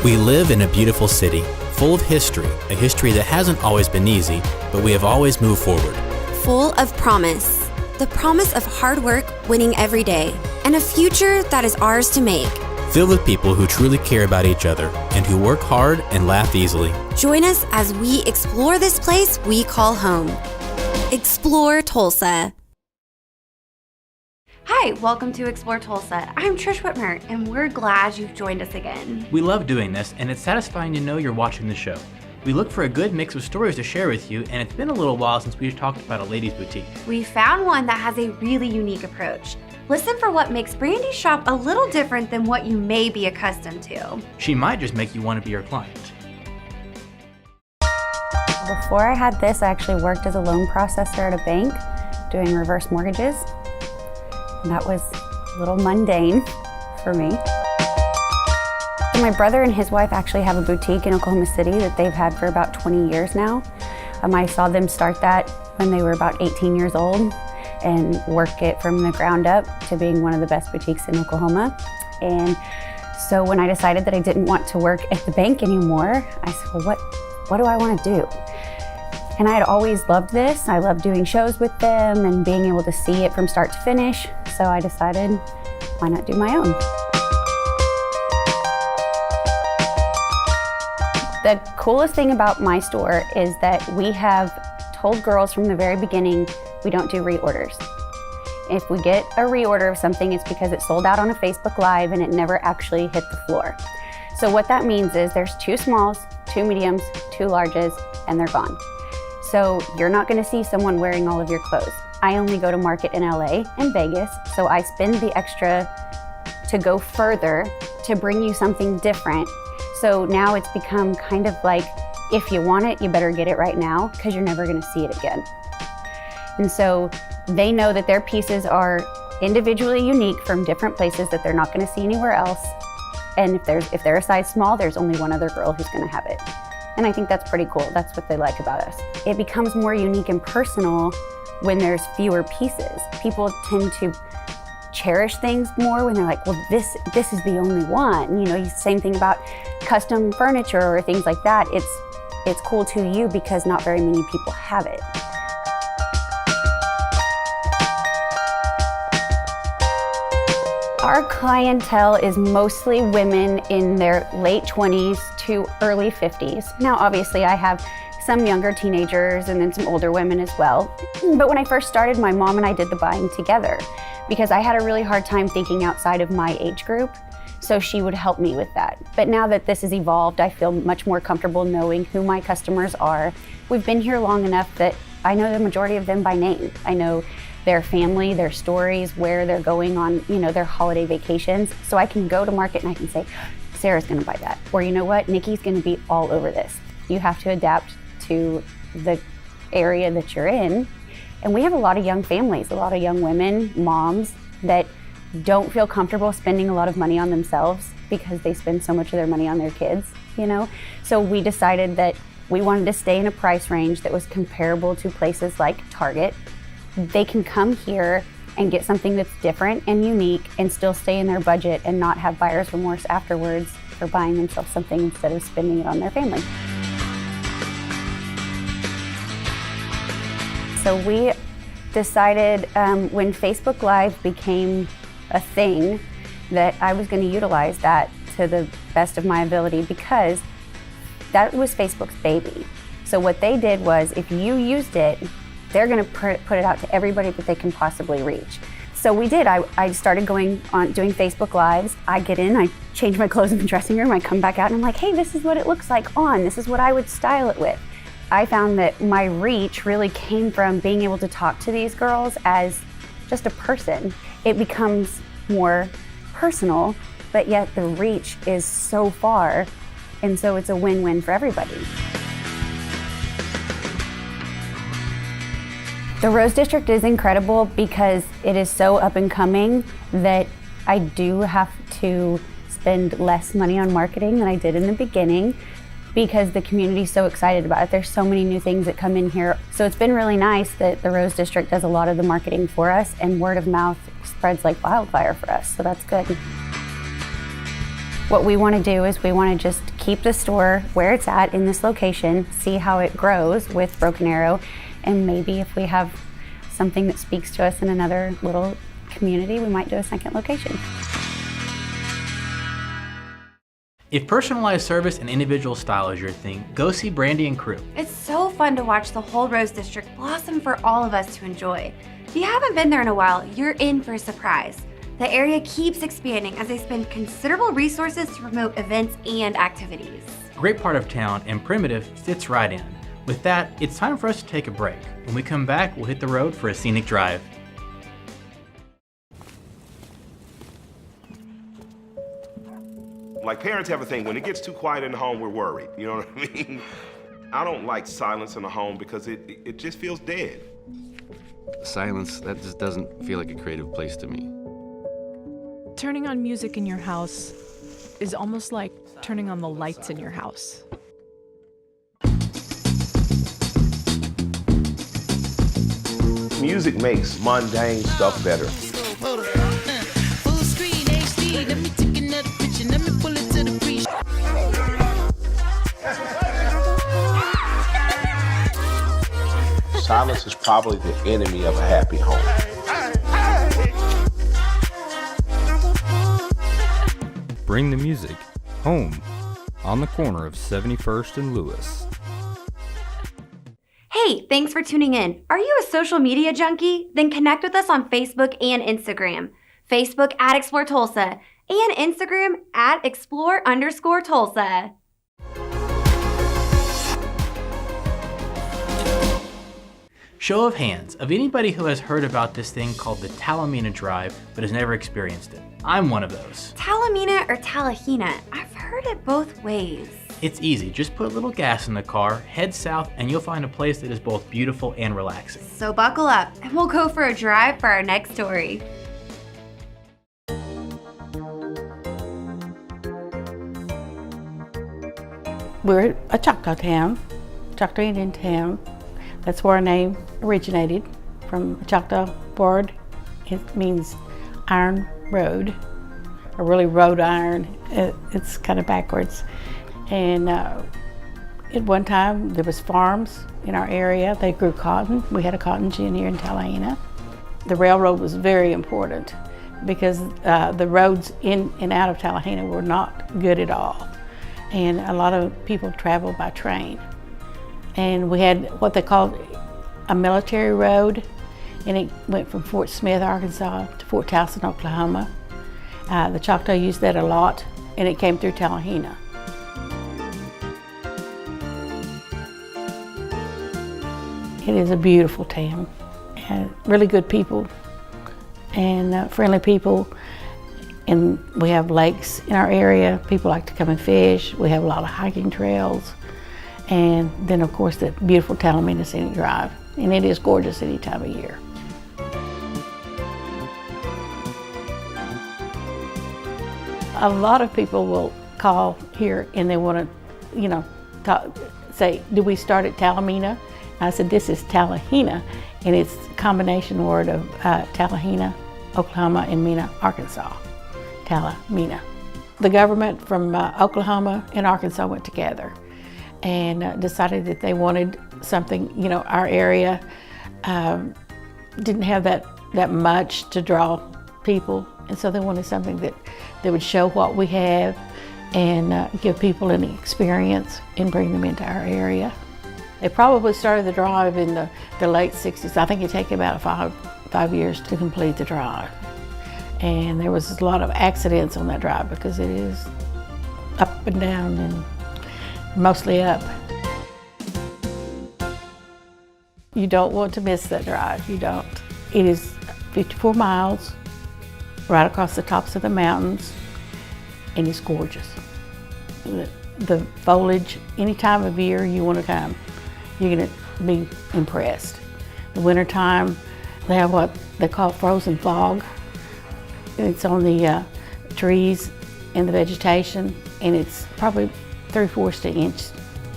We live in a beautiful city, full of history, a history that hasn't always been easy, but we have always moved forward. Full of promise, the promise of hard work winning every day, and a future that is ours to make. Filled with people who truly care about each other and who work hard and laugh easily. Join us as we explore this place we call home. Explore Tulsa. Hi, welcome to Explore Tulsa. I'm Trish Whitmer, and we're glad you've joined us again. We love doing this, and it's satisfying to know you're watching the show. We look for a good mix of stories to share with you, and it's been a little while since we've talked about a ladies' boutique. We found one that has a really unique approach. Listen for what makes Brandy's shop a little different than what you may be accustomed to. She might just make you want to be her client. Before I had this, I actually worked as a loan processor at a bank doing reverse mortgages. And that was a little mundane for me. My brother and his wife actually have a boutique in Oklahoma City that they've had for about 20 years now. I saw them start that when they were about 18 years old and work it from the ground up to being one of the best boutiques in Oklahoma. And so when I decided that I didn't want to work at the bank anymore, I said, well, what do I want to do? And I had always loved this. I loved doing shows with them and being able to see it from start to finish. So I decided, why not do my own? The coolest thing about my store is that we have told girls from the very beginning, we don't do reorders. If we get a reorder of something, it's because it sold out on a Facebook Live and it never actually hit the floor. So what that means is there's 2 smalls, 2 mediums, 2 larges, and they're gone. So you're not gonna see someone wearing all of your clothes. I only go to market in LA and Vegas, so I spend the extra to go further to bring you something different. So now it's become kind of like, if you want it, you better get it right now because you're never gonna see it again. And so they know that their pieces are individually unique from different places that they're not gonna see anywhere else. And if they're a size small, there's only one other girl who's gonna have it. And I think that's pretty cool. That's what they like about us. It becomes more unique and personal when there's fewer pieces. People tend to cherish things more when they're like, well, this is the only one. You know, same thing about custom furniture or things like that. It's cool to you because not very many people have it. Our clientele is mostly women in their late 20s to early 50s. Now, obviously, I have some younger teenagers and then some older women as well. But when I first started, my mom and I did the buying together because I had a really hard time thinking outside of my age group. So she would help me with that. But now that this has evolved, I feel much more comfortable knowing who my customers are. We've been here long enough that I know the majority of them by name. I know their family, their stories, where they're going on, their holiday vacations. So I can go to market and I can say, Sarah's gonna buy that. Or you know what, Nikki's gonna be all over this. You have to adapt to the area that you're in. And we have a lot of young families, a lot of young women, moms that don't feel comfortable spending a lot of money on themselves because they spend so much of their money on their kids, So we decided that we wanted to stay in a price range that was comparable to places like Target. They can come here and get something that's different and unique and still stay in their budget and not have buyer's remorse afterwards for buying themselves something instead of spending it on their family. So we decided when Facebook Live became a thing that I was going to utilize that to the best of my ability because that was Facebook's baby. So what they did was if you used it, they're going to put it out to everybody that they can possibly reach. So we did. I started going on doing Facebook Lives. I get in, I change my clothes in the dressing room, I come back out and I'm like, hey, this is what it looks like on. This is what I would style it with. I found that my reach really came from being able to talk to these girls as just a person. It becomes more personal, but yet the reach is so far, and so it's a win-win for everybody. The Rose District is incredible because it is so up and coming that I do have to spend less money on marketing than I did in the beginning because the community's so excited about it. There's so many new things that come in here. So it's been really nice that the Rose District does a lot of the marketing for us and word of mouth spreads like wildfire for us, so that's good. What we want to do is we want to just keep the store where it's at in this location, see how it grows with Broken Arrow, and maybe if we have something that speaks to us in another little community, we might do a second location. If personalized service and individual style is your thing, go see Brandy and crew. It's so fun to watch the whole Rose District blossom for all of us to enjoy. If you haven't been there in a while, you're in for a surprise. The area keeps expanding as they spend considerable resources to promote events and activities. Great part of town, and Primitive fits right in. With that, it's time for us to take a break. When we come back, we'll hit the road for a scenic drive. Like, parents have a thing, when it gets too quiet in the home, we're worried, you know what I mean? I don't like silence in the home because it just feels dead. Silence, that just doesn't feel like a creative place to me. Turning on music in your house is almost like turning on the lights in your house. Music makes mundane stuff better. Silence is probably the enemy of a happy home. Bring the music home on the corner of 71st and Lewis. Hey, thanks for tuning in. Are you a social media junkie? Then connect with us on Facebook and Instagram. Facebook at Explore Tulsa and Instagram at Explore_Tulsa. Show of hands of anybody who has heard about this thing called the Talimena Drive but has never experienced it. I'm one of those. Talimena or Talahina? I've heard it both ways. It's easy, just put a little gas in the car, head south, and you'll find a place that is both beautiful and relaxing. So buckle up and we'll go for a drive for our next story. We're a Choctaw town, Choctaw Indian town. That's where our name originated, from a Choctaw word. It means iron road, or really road iron. It's kind of backwards. And at one time there was farms in our area. They grew cotton. We had a cotton gin here in Talimena. The railroad was very important because the roads in and out of Talimena were not good at all. And a lot of people traveled by train. And we had what they called a military road, and it went from Fort Smith, Arkansas to Fort Towson, Oklahoma. The Choctaw used that a lot, and it came through Talimena. It is a beautiful town, and really good people, and friendly people. And we have lakes in our area. People like to come and fish. We have a lot of hiking trails. And then of course the beautiful Talimena Scenic Drive. And it is gorgeous any time of year. A lot of people will call here and they want to, say, do we start at Talimena? I said, this is Talahina, and it's a combination word of Talahina, Oklahoma, and Mena, Arkansas. Talimena. The government from Oklahoma and Arkansas went together and decided that they wanted something, our area didn't have that much to draw people, and so they wanted something that would show what we have and give people an experience and bring them into our area. They probably started the drive in the late 60s. I think it took about five years to complete the drive. And there was a lot of accidents on that drive because it is up and down and mostly up. You don't want to miss that drive, you don't. It is 54 miles right across the tops of the mountains, and it's gorgeous. The foliage, any time of year you want to come, you're going to be impressed. The wintertime, they have what they call frozen fog. It's on the trees and the vegetation, and it's probably 3/4 to an inch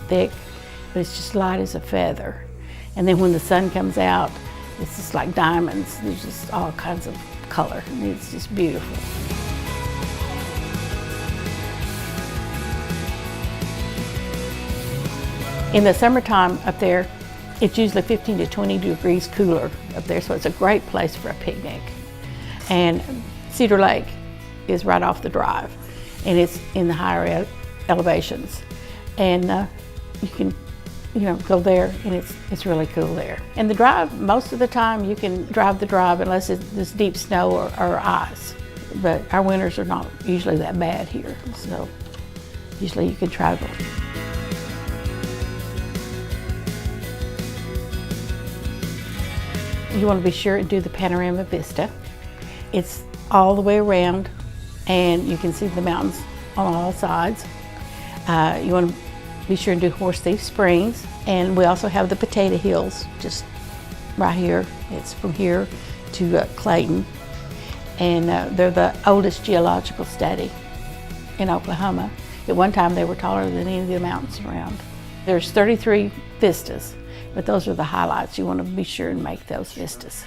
thick, but it's just light as a feather. And then when the sun comes out, it's just like diamonds. There's just all kinds of color, and it's just beautiful. In the summertime up there, it's usually 15 to 20 degrees cooler up there, so it's a great place for a picnic. And Cedar Lake is right off the drive, and it's in the higher elevations. And you can, go there, and it's really cool there. And the drive, most of the time you can drive the drive unless it's deep snow or ice. But our winters are not usually that bad here, so usually you can travel. You want to be sure to do the panorama vista. It's all the way around, and you can see the mountains on all sides. You want to be sure to do Horse Thief Springs, and we also have the Potato Hills just right here. It's from here to Clayton, and they're the oldest geological study in Oklahoma. At one time, they were taller than any of the mountains around. There's 33 vistas, but those are the highlights. You want to be sure and make those vistas.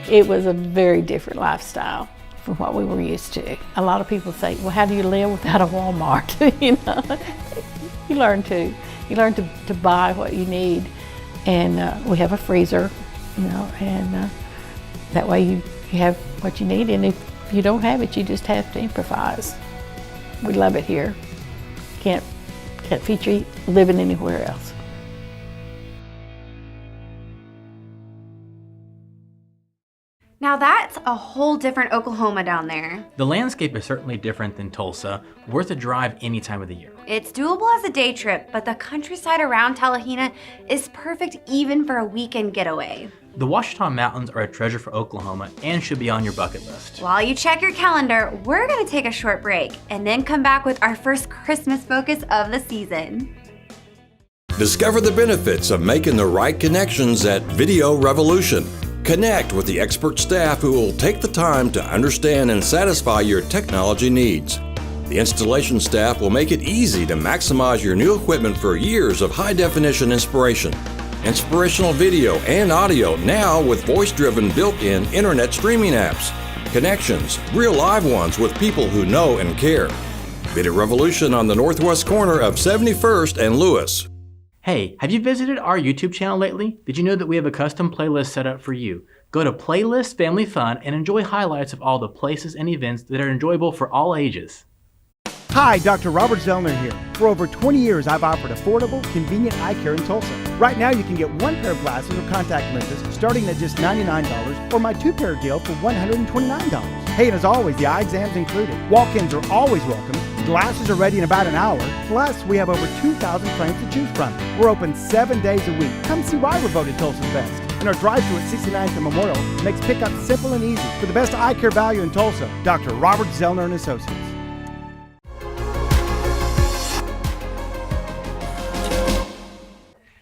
It was a very different lifestyle from what we were used to. A lot of people say, well, how do you live without a Walmart? You learn to buy what you need. And we have a freezer, and that way you have what you need. And if you don't have it, you just have to improvise. We love it here. Can't feature living anywhere else. Now that's a whole different Oklahoma down there. The landscape is certainly different than Tulsa, worth a drive any time of the year. It's doable as a day trip, but the countryside around Talimena is perfect even for a weekend getaway. The Ouachita Mountains are a treasure for Oklahoma and should be on your bucket list. While you check your calendar, we're gonna take a short break and then come back with our first Christmas focus of the season. Discover the benefits of making the right connections at Video Revolution. Connect with the expert staff who will take the time to understand and satisfy your technology needs. The installation staff will make it easy to maximize your new equipment for years of high-definition inspiration. Inspirational video and audio now with voice-driven built-in internet streaming apps. Connections, real live ones with people who know and care. Video Revolution on the northwest corner of 71st and Lewis. Hey, have you visited our YouTube channel lately? Did you know that we have a custom playlist set up for you? Go to Playlist Family Fun and enjoy highlights of all the places and events that are enjoyable for all ages. Hi, Dr. Robert Zellner here. For over 20 years, I've offered affordable, convenient eye care in Tulsa. Right now, you can get one pair of glasses or contact lenses starting at just $99, or my two-pair deal for $129. Hey, and as always, the eye exam's included. Walk-ins are always welcome. Glasses are ready in about an hour. Plus, we have over 2,000 frames to choose from. We're open 7 days a week. Come see why we're voted Tulsa's best. And our drive-thru at 69th and Memorial makes pickup simple and easy. For the best eye care value in Tulsa, Dr. Robert Zellner and Associates.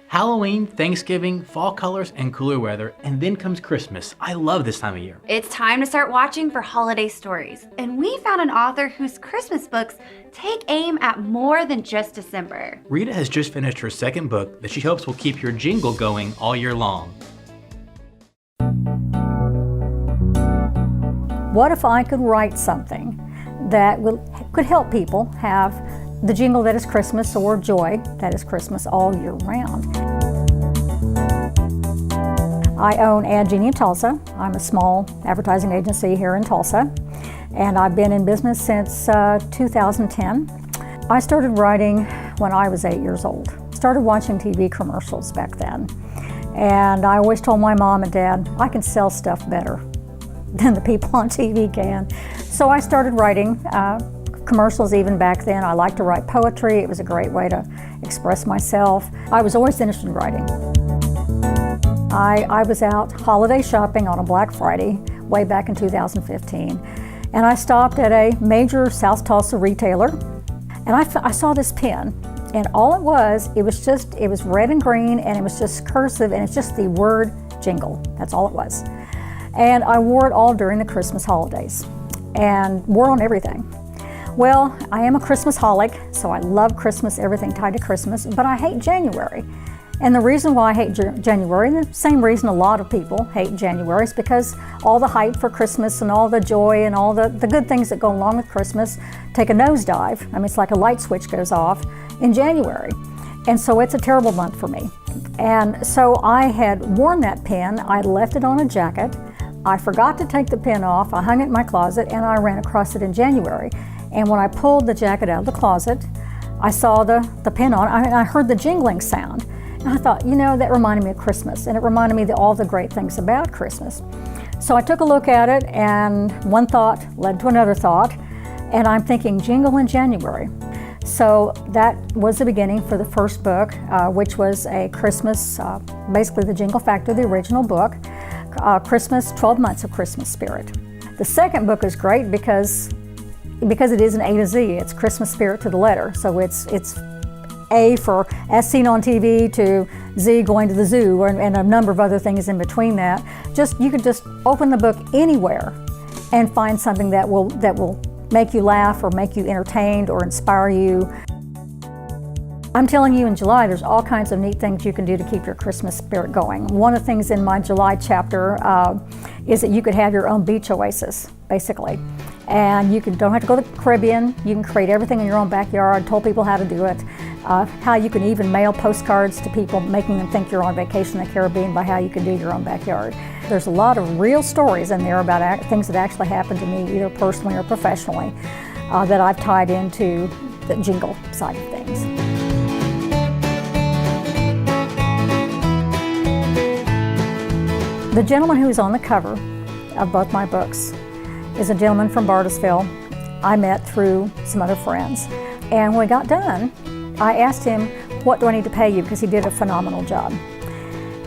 Halloween, Thanksgiving, fall colors, and cooler weather, and then comes Christmas. I love this time of year. It's time to start watching for holiday stories. And we found an author whose Christmas books take aim at more than just December. Rita has just finished her second book that she hopes will keep your jingle going all year long. What if I could write something that could help people have the jingle that is Christmas, or joy that is Christmas all year round? I own Ad Genie in Tulsa. I'm a small advertising agency here in Tulsa, and I've been in business since 2010. I started writing when I was 8 years old. Started watching TV commercials back then, and I always told my mom and dad, I can sell stuff better than the people on TV can. So I started writing commercials even back then. I liked to write poetry. It was a great way to express myself. I was always interested in writing. I was out holiday shopping on a Black Friday way back in 2015, and I stopped at a major South Tulsa retailer, and I saw this pen, and all it was red and green, and it was just cursive, and it's just the word jingle. That's all it was. And I wore it all during the Christmas holidays and wore on everything. Well, I am a Christmas-holic, so I love Christmas, everything tied to Christmas, but I hate January. And the reason why I hate January, the same reason a lot of people hate January, is because all the hype for Christmas and all the joy and all the good things that go along with Christmas take a nosedive. I mean, it's like a light switch goes off in January. And so it's a terrible month for me. And so I had worn that pin, I left it on a jacket, I forgot to take the pin off, I hung it in my closet, and I ran across it in January. And when I pulled the jacket out of the closet, I saw the pin on, I heard the jingling sound. And I thought, you know, that reminded me of Christmas, and it reminded me of all the great things about Christmas. So I took a look at it, and one thought led to another thought, and I'm thinking Jingle in January. So that was the beginning for the first book, which was a Christmas, basically the Jingle Factor, the original book, Christmas, 12 Months of Christmas Spirit. The second book is great because it is an A to Z. It's Christmas spirit to the letter. So it's A for as seen on TV to Z going to the zoo, and a number of other things in between that. You could just open the book anywhere and find something that will make you laugh or make you entertained or inspire you. I'm telling you, in July, there's all kinds of neat things you can do to keep your Christmas spirit going. One of the things in my July chapter is that you could have your own beach oasis, basically. And you don't have to go to the Caribbean. You can create everything in your own backyard, told people how to do it. How you can even mail postcards to people, making them think you're on vacation in the Caribbean by how you can do your own backyard. There's a lot of real stories in there about things that actually happened to me, either personally or professionally, that I've tied into the jingle side of things. The gentleman who's on the cover of both my books is a gentleman from Bartlesville I met through some other friends. And when we got done, I asked him, what do I need to pay you? Because he did a phenomenal job.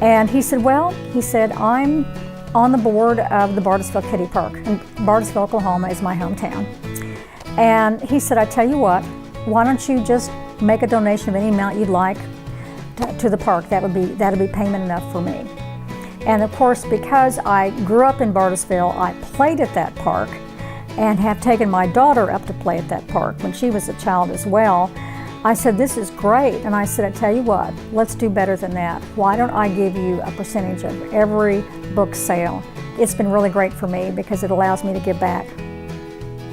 And he said, I'm on the board of the Bartlesville Kiddie Park. And Bartlesville, Oklahoma is my hometown. And he said, I tell you what, why don't you just make a donation of any amount you'd like to the park? That'd be payment enough for me. And of course, because I grew up in Bartlesville, I played at that park and have taken my daughter up to play at that park when she was a child as well. I said, this is great. And I said, I tell you what, let's do better than that. Why don't I give you a percentage of every book sale? It's been really great for me because it allows me to give back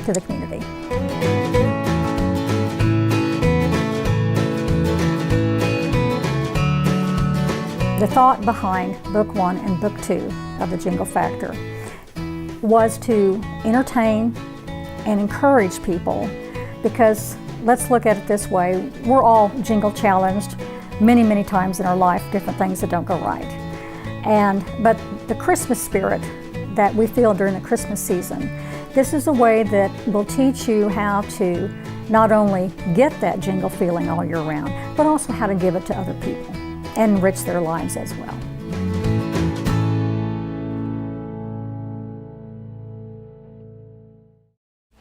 to the community. The thought behind book 1 and book 2 of the Jingle Factor was to entertain and encourage people, because let's look at it this way, we're all jingle challenged many, many times in our life, different things that don't go right. But the Christmas spirit that we feel during the Christmas season, this is a way that will teach you how to not only get that jingle feeling all year round, but also how to give it to other people and enrich their lives as well.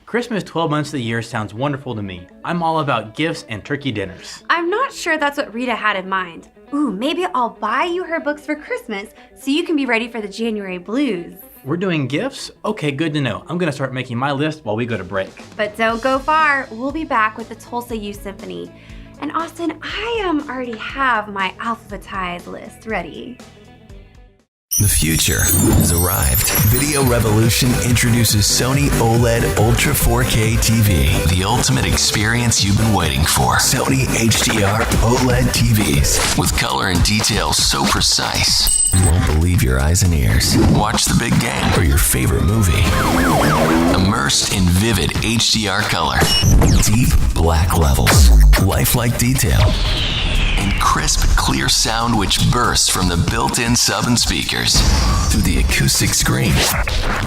Christmas 12 months of the year sounds wonderful to me. I'm all about gifts and turkey dinners. I'm not sure that's what Rita had in mind. Ooh, maybe I'll buy you her books for Christmas so you can be ready for the January blues. We're doing gifts? Okay, good to know. I'm gonna start making my list while we go to break. But don't go far. We'll be back with the Tulsa Youth Symphony. And Austin, I already have my alphabetized list ready. The future has arrived. Video Revolution introduces Sony OLED Ultra 4K TV, the ultimate experience you've been waiting for. Sony HDR OLED TVs with color and detail so precise you won't believe your eyes and ears. Watch the big game or your favorite movie immersed in vivid HDR color, deep black levels, lifelike detail, and crisp, clear sound which bursts from the built-in sub and speakers through the acoustic screen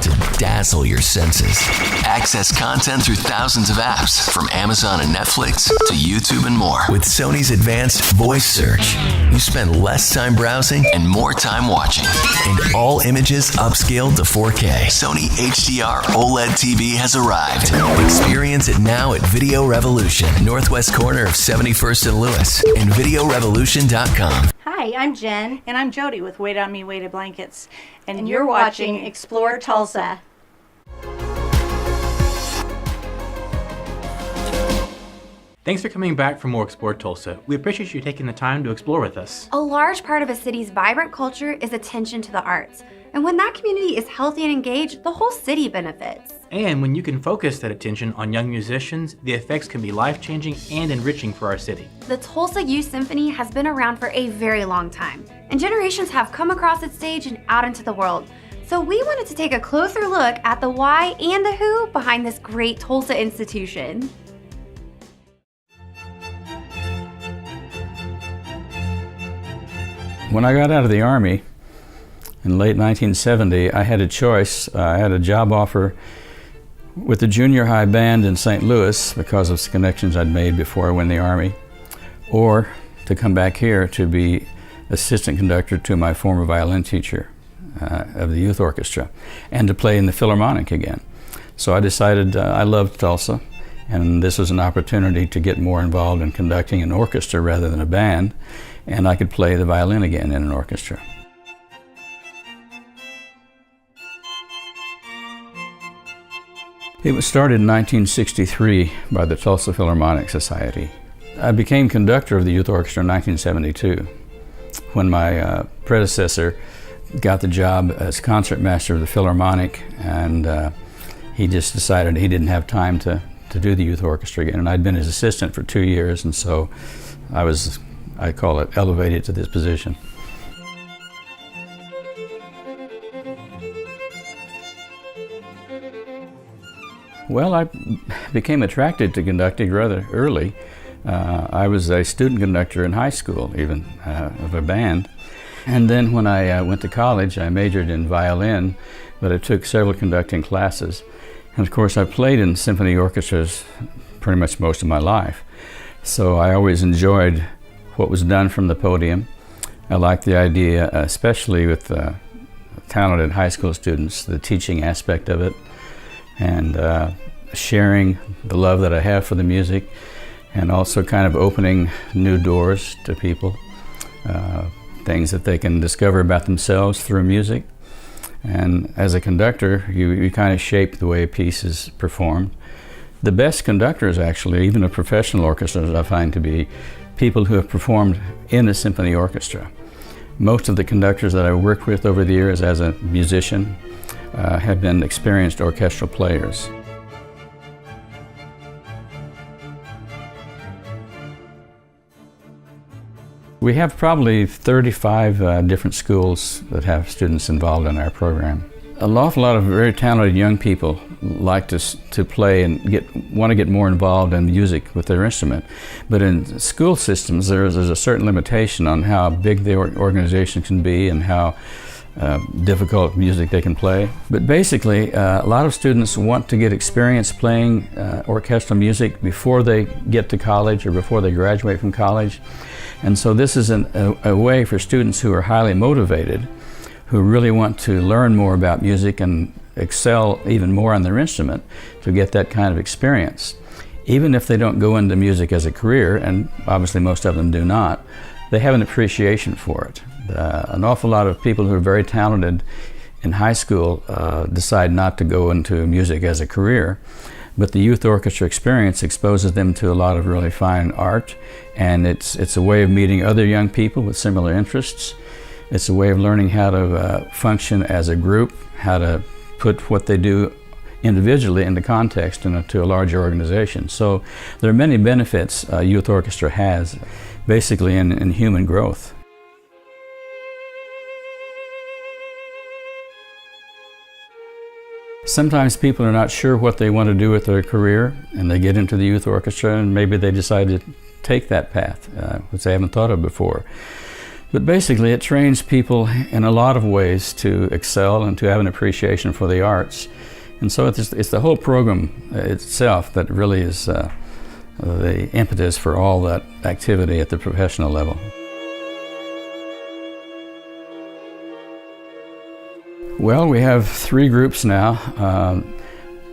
to dazzle your senses. Access content through thousands of apps from Amazon and Netflix to YouTube and more. With Sony's advanced voice search, you spend less time browsing and more time watching. And all images upscaled to 4K. Sony HDR OLED TV has arrived. Experience it now at Video Revolution, northwest corner of 71st and Lewis, and VideoRevolution.com. Hi, I'm Jen. And I'm Jody with Wait On Me Weighted Blankets. And you're watching Explore Tulsa. Thanks for coming back for more Explore Tulsa. We appreciate you taking the time to explore with us. A large part of a city's vibrant culture is attention to the arts. And when that community is healthy and engaged, the whole city benefits. And when you can focus that attention on young musicians, the effects can be life-changing and enriching for our city. The Tulsa Youth Symphony has been around for a very long time, and generations have come across its stage and out into the world. So we wanted to take a closer look at the why and the who behind this great Tulsa institution. When I got out of the Army in late 1970, I had a choice. I had a job offer with the junior high band in St. Louis because of connections I'd made before I went in the Army, or to come back here to be assistant conductor to my former violin teacher of the youth orchestra, and to play in the Philharmonic again. So I decided I loved Tulsa, and this was an opportunity to get more involved in conducting an orchestra rather than a band, and I could play the violin again in an orchestra. It was started in 1963 by the Tulsa Philharmonic Society. I became conductor of the youth orchestra in 1972 when my predecessor got the job as concertmaster of the Philharmonic, and he just decided he didn't have time to do the youth orchestra again. And I'd been his assistant for 2 years, and so I call it elevated to this position. Well, I became attracted to conducting rather early. I was a student conductor in high school, even, of a band. And then when I went to college, I majored in violin, but I took several conducting classes. And of course, I played in symphony orchestras pretty much most of my life. So I always enjoyed what was done from the podium. I liked the idea, especially with talented high school students, the teaching aspect of it, and sharing the love that I have for the music, and also kind of opening new doors to people, things that they can discover about themselves through music. And as a conductor, you kind of shape the way a piece is performed. The best conductors, actually, even of professional orchestras, I find to be people who have performed in a symphony orchestra. Most of the conductors that I worked with over the years as a musician have been experienced orchestral players. We have probably 35 different schools that have students involved in our program. An awful lot of very talented young people like to play and want to get more involved in music with their instrument. But in school systems, there's a certain limitation on how big the organization can be and how difficult music they can play. But basically, a lot of students want to get experience playing orchestral music before they get to college or before they graduate from college. And so this is a way for students who are highly motivated, who really want to learn more about music and excel even more on their instrument, to get that kind of experience. Even if they don't go into music as a career, and obviously most of them do not, they have an appreciation for it. An awful lot of people who are very talented in high school decide not to go into music as a career, but the youth orchestra experience exposes them to a lot of really fine art, and it's a way of meeting other young people with similar interests. It's a way of learning how to function as a group, how to put what they do individually into context and to a larger organization. So there are many benefits a youth orchestra has, basically in human growth. Sometimes people are not sure what they want to do with their career, and they get into the youth orchestra and maybe they decide to take that path, which they haven't thought of before. But basically it trains people in a lot of ways to excel and to have an appreciation for the arts. And so it's the whole program itself that really is the impetus for all that activity at the professional level. Well, we have 3 groups now.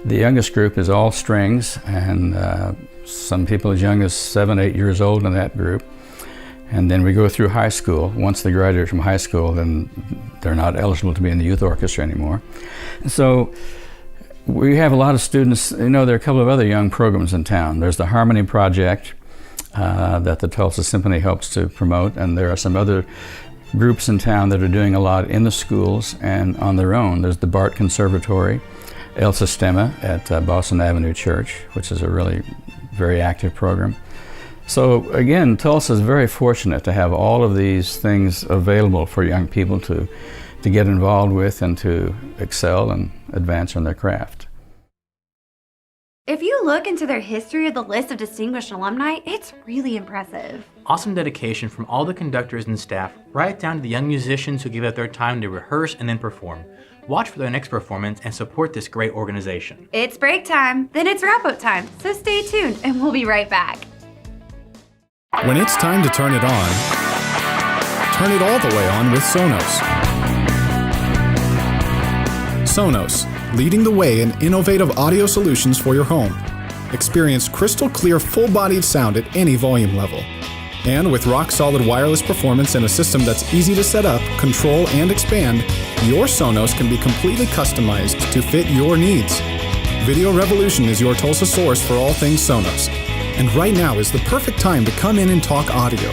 The youngest group is all strings, and some people as young as 7, 8 years old in that group. And then we go through high school. Once they graduate from high school, then they're not eligible to be in the youth orchestra anymore. So we have a lot of students. You know, there are a couple of other young programs in town. There's the Harmony Project, that the Tulsa Symphony helps to promote, and there are some other groups in town that are doing a lot in the schools and on their own. There's the Bart Conservatory, El Sistema at Boston Avenue Church, which is a really very active program. So again, Tulsa is very fortunate to have all of these things available for young people to get involved with and to excel and advance in their craft. If you look into their history of the list of distinguished alumni, it's really impressive. Awesome dedication from all the conductors and staff, right down to the young musicians who give up their time to rehearse and then perform. Watch for their next performance and support this great organization. It's break time, then it's wrap-up time, so stay tuned and we'll be right back. When it's time to turn it on, turn it all the way on with Sonos. Sonos, leading the way in innovative audio solutions for your home. Experience crystal clear, full-bodied sound at any volume level. And with rock-solid wireless performance and a system that's easy to set up, control, and expand, your Sonos can be completely customized to fit your needs. Video Revolution is your Tulsa source for all things Sonos. And right now is the perfect time to come in and talk audio.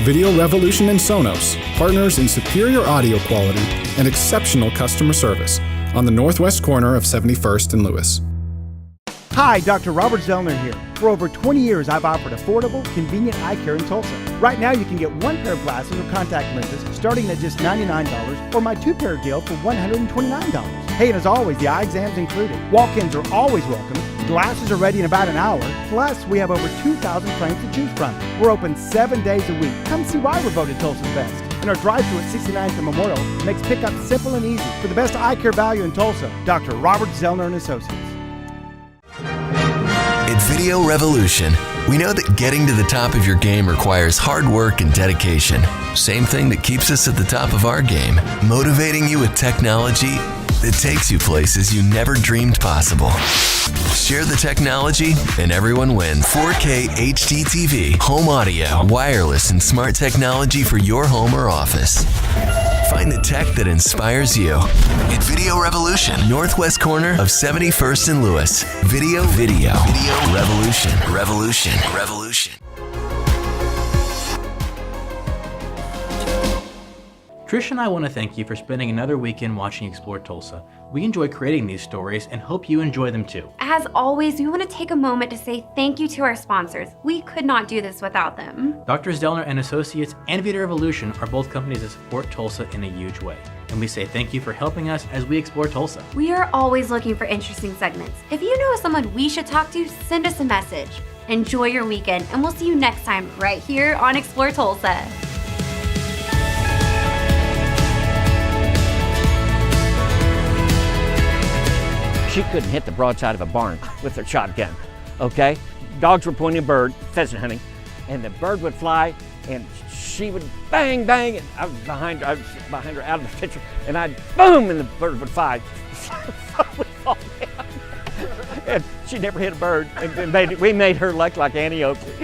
Video Revolution and Sonos, partners in superior audio quality and exceptional customer service on the northwest corner of 71st and Lewis. Hi, Dr. Robert Zellner here. For over 20 years, I've offered affordable, convenient eye care in Tulsa. Right now, you can get one pair of glasses or contact lenses starting at just $99, or my two-pair deal for $129. Hey, and as always, the eye exam's included. Walk-ins are always welcome. Glasses are ready in about an hour. Plus, we have over 2,000 frames to choose from. We're open 7 days a week. Come see why we're voted Tulsa's best. And our drive-thru at 69th and Memorial makes pickup simple and easy. For the best eye care value in Tulsa, Dr. Robert Zellner and Associates. At Video Revolution, we know that getting to the top of your game requires hard work and dedication. Same thing that keeps us at the top of our game, motivating you with technology that takes you places you never dreamed possible. Share the technology and everyone wins. 4K HD TV, home audio, wireless, and smart technology for your home or office. Find the tech that inspires you at Video Revolution, northwest corner of 71st and Lewis. Video Revolution. Revolution. Trish and I want to thank you for spending another weekend watching Explore Tulsa. We enjoy creating these stories and hope you enjoy them too. As always, we want to take a moment to say thank you to our sponsors. We could not do this without them. Dr. Zellner and Associates and Video Revolution are both companies that support Tulsa in a huge way. And we say thank you for helping us as we explore Tulsa. We are always looking for interesting segments. If you know someone we should talk to, send us a message. Enjoy your weekend, and we'll see you next time right here on Explore Tulsa. She couldn't hit the broadside of a barn with her shotgun, okay? Dogs were pointing a bird, pheasant hunting, and the bird would fly, and she would bang, bang, and I was behind her out of the picture, and I'd boom, and the bird would fly. would fall down. And she never hit a bird, and we made her look like Annie Oakley.